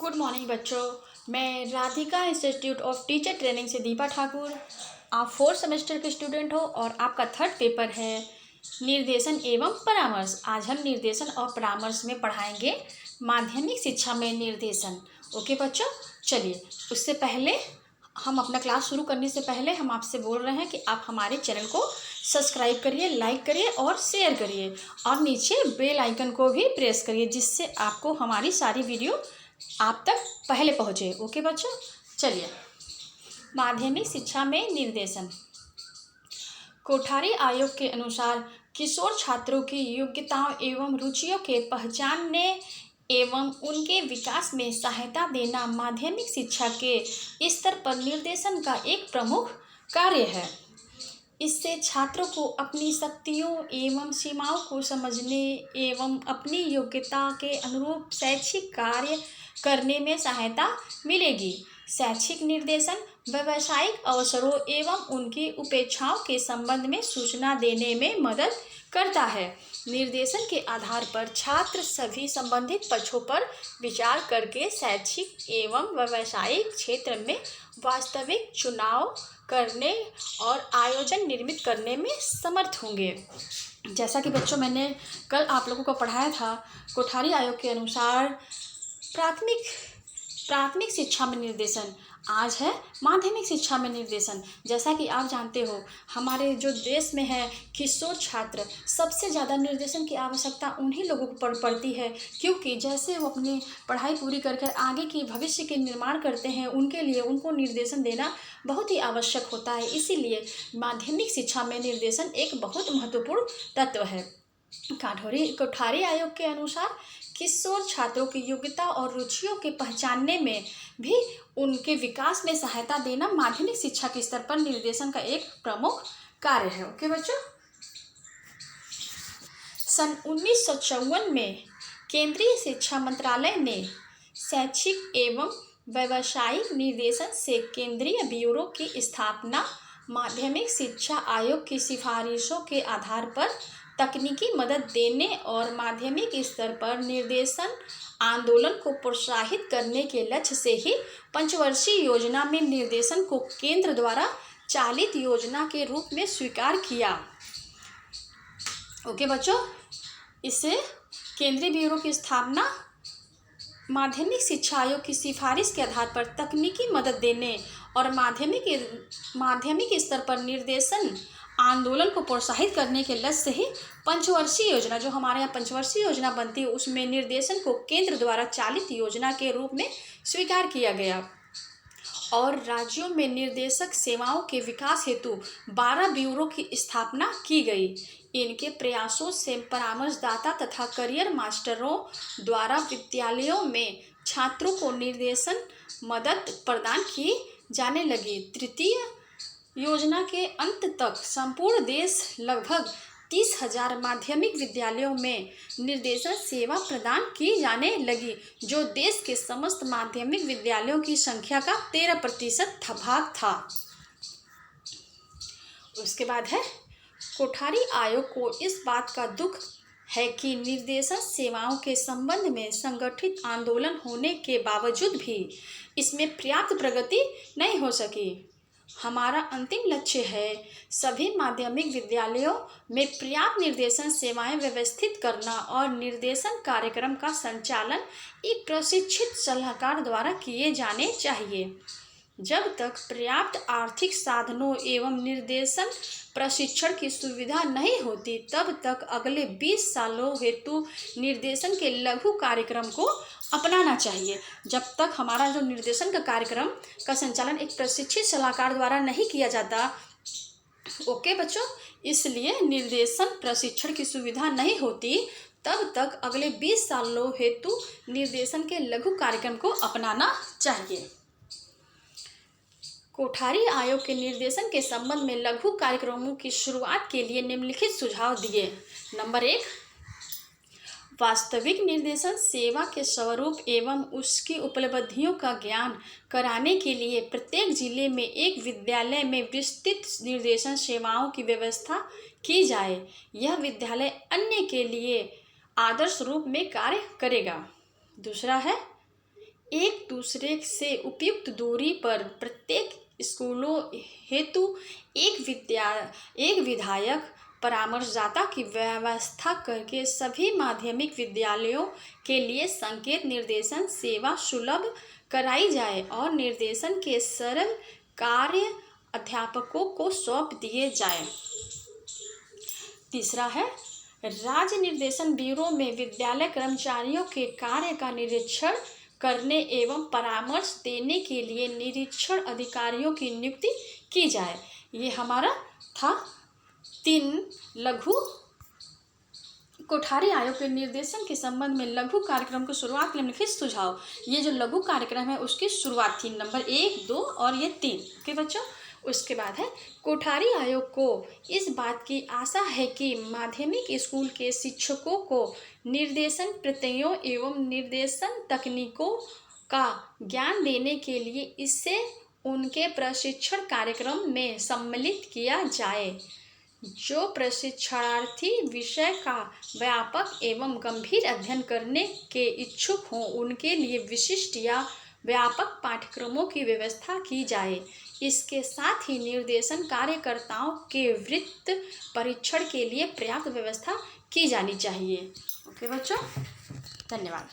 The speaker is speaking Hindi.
गुड मॉर्निंग बच्चों। मैं Radhika institute of teacher training से दीपा ठाकुर। आप फोर्थ सेमेस्टर के स्टूडेंट हो और आपका थर्ड पेपर है निर्देशन एवं परामर्श। आज हम निर्देशन और परामर्श में पढ़ाएंगे माध्यमिक शिक्षा में निर्देशन। ओके बच्चों, चलिए उससे पहले हम अपना क्लास शुरू करने से पहले हम आपसे बोल रहे हैं कि आप हमारे चैनल को सब्सक्राइब करिए, लाइक करिए और शेयर करिए और नीचे बेल आइकन को भी प्रेस करिए, जिससे आपको हमारी सारी वीडियो आप तक पहले पहुँचे। ओके बच्चों, चलिए माध्यमिक शिक्षा में निर्देशन। कोठारी आयोग के अनुसार किशोर छात्रों की योग्यताओं एवं रुचियों के पहचानने एवं उनके विकास में सहायता देना माध्यमिक शिक्षा के स्तर पर निर्देशन का एक प्रमुख कार्य है। इससे छात्रों को अपनी शक्तियों एवं सीमाओं को समझने एवं अपनी योग्यता के अनुरूप शैक्षिक कार्य करने में सहायता मिलेगी। शैक्षिक निर्देशन व्यावसायिक अवसरों एवं उनकी उपेक्षाओं के संबंध में सूचना देने में मदद करता है। निर्देशन के आधार पर छात्र सभी संबंधित पक्षों पर विचार करके शैक्षिक एवं व्यावसायिक क्षेत्र में वास्तविक चुनाव करने और आयोजन निर्मित करने में समर्थ होंगे। जैसा कि बच्चों मैंने कल आप लोगों को पढ़ाया था, कोठारी आयोग के अनुसार प्राथमिक शिक्षा में निर्देशन, आज है माध्यमिक शिक्षा में निर्देशन। जैसा कि आप जानते हो, हमारे जो देश में है किशोर छात्र, सबसे ज़्यादा निर्देशन की आवश्यकता उन्हीं लोगों को पड़ती है, क्योंकि जैसे वो अपनी पढ़ाई पूरी कर आगे के भविष्य के निर्माण करते हैं, उनके लिए उनको निर्देशन देना बहुत ही आवश्यक होता है। इसीलिए माध्यमिक शिक्षा में निर्देशन एक बहुत महत्वपूर्ण तत्व है। कोठारी आयोग के अनुसार किशोर छात्रों की योग्यता और रुचियों के पहचानने में भी उनके विकास में सहायता देना माध्यमिक शिक्षा के स्तर पर निर्देशन का एक प्रमुख कार्य है। ओके बच्चों, सन 1954 में केंद्रीय शिक्षा मंत्रालय ने शैक्षिक एवं व्यावसायिक निर्देशन से केंद्रीय ब्यूरो की स्थापना माध्यमिक शिक्षा आयोग की सिफारिशों के आधार पर तकनीकी मदद देने और माध्यमिक स्तर पर निर्देशन आंदोलन को प्रोत्साहित करने के लक्ष्य से ही पंचवर्षीय योजना में निर्देशन को केंद्र द्वारा चालित योजना के रूप में स्वीकार किया। ओके बच्चों, इससे केंद्रीय ब्यूरो की स्थापना माध्यमिक शिक्षा आयोग की सिफारिश के आधार पर तकनीकी मदद देने और माध्यमिक स्तर पर निर्देशन आंदोलन को प्रोत्साहित करने के लक्ष्य से ही पंचवर्षीय योजना, जो हमारे यहाँ पंचवर्षीय योजना बनती है, उसमें निर्देशन को केंद्र द्वारा चालित योजना के रूप में स्वीकार किया गया और राज्यों में निर्देशक सेवाओं के विकास हेतु 12 ब्यूरो की स्थापना की गई। इनके प्रयासों से परामर्शदाता तथा करियर मास्टरों द्वारा विद्यालयों में छात्रों को निर्देशन मदद प्रदान की जाने लगी। तृतीय योजना के अंत तक संपूर्ण देश लगभग 30,000 माध्यमिक विद्यालयों में निर्देशन सेवा प्रदान की जाने लगी, जो देश के समस्त माध्यमिक विद्यालयों की संख्या का 13% भाग था। उसके बाद है कोठारी आयोग को इस बात का दुख है कि निर्देशन सेवाओं के संबंध में संगठित आंदोलन होने के बावजूद भी इसमें पर्याप्त प्रगति नहीं हो सकी। हमारा अंतिम लक्ष्य है सभी माध्यमिक विद्यालयों में पर्याप्त निर्देशन सेवाएं व्यवस्थित करना और निर्देशन कार्यक्रम का संचालन एक प्रशिक्षित सलाहकार द्वारा किए जाने चाहिए। जब तक पर्याप्त आर्थिक साधनों एवं निर्देशन प्रशिक्षण की सुविधा नहीं होती, तब तक अगले 20 सालों हेतु निर्देशन के लघु कार्यक्रम को अपनाना चाहिए। जब तक हमारा जो निर्देशन का कार्यक्रम का संचालन एक प्रशिक्षित सलाहकार द्वारा नहीं किया जाता, ओके बच्चों, इसलिए निर्देशन प्रशिक्षण की सुविधा नहीं होती, तब तक अगले 20 सालों हेतु निर्देशन के लघु कार्यक्रम को अपनाना चाहिए। कोठारी आयोग के निर्देशन के संबंध में लघु कार्यक्रमों की शुरुआत के लिए निम्नलिखित सुझाव दिए। नंबर 1, वास्तविक निर्देशन सेवा के स्वरूप एवं उसकी उपलब्धियों का ज्ञान कराने के लिए प्रत्येक जिले में एक विद्यालय में विस्तृत निर्देशन सेवाओं की व्यवस्था की जाए। यह विद्यालय अन्य के लिए आदर्श रूप में कार्य करेगा। दूसरा है एक दूसरे से उपयुक्त दूरी पर प्रत्येक स्कूलों हेतु एक विधायक परामर्शदाता की व्यवस्था करके सभी माध्यमिक विद्यालयों के लिए संकेत निर्देशन सेवा सुलभ कराई जाए और निर्देशन के सरल कार्य अध्यापकों को सौंप दिए जाए। तीसरा है, राज्य निर्देशन ब्यूरो में विद्यालय कर्मचारियों के कार्य का निरीक्षण करने एवं परामर्श देने के लिए निरीक्षण अधिकारियों की नियुक्ति की जाए। ये हमारा था 3 लघु कोठारी आयोग के निर्देशन के संबंध में लघु कार्यक्रम की शुरुआत के निम्नलिखित सुझाव। ये जो लघु कार्यक्रम है उसकी शुरुआत थी नंबर 1, 2 और ये 3 के बच्चों। उसके बाद है, कोठारी आयोग को इस बात की आशा है कि माध्यमिक स्कूल के शिक्षकों को निर्देशन प्रत्ययों एवं निर्देशन तकनीकों का ज्ञान देने के लिए इसे उनके प्रशिक्षण कार्यक्रम में सम्मिलित किया जाए। जो प्रशिक्षणार्थी विषय का व्यापक एवं गंभीर अध्ययन करने के इच्छुक हों उनके लिए विशिष्ट या व्यापक पाठ्यक्रमों की व्यवस्था की जाए। इसके साथ ही निर्देशन कार्यकर्ताओं के वृत्ति परीक्षण के लिए पर्याप्त व्यवस्था की जानी चाहिए। ओके बच्चों, धन्यवाद।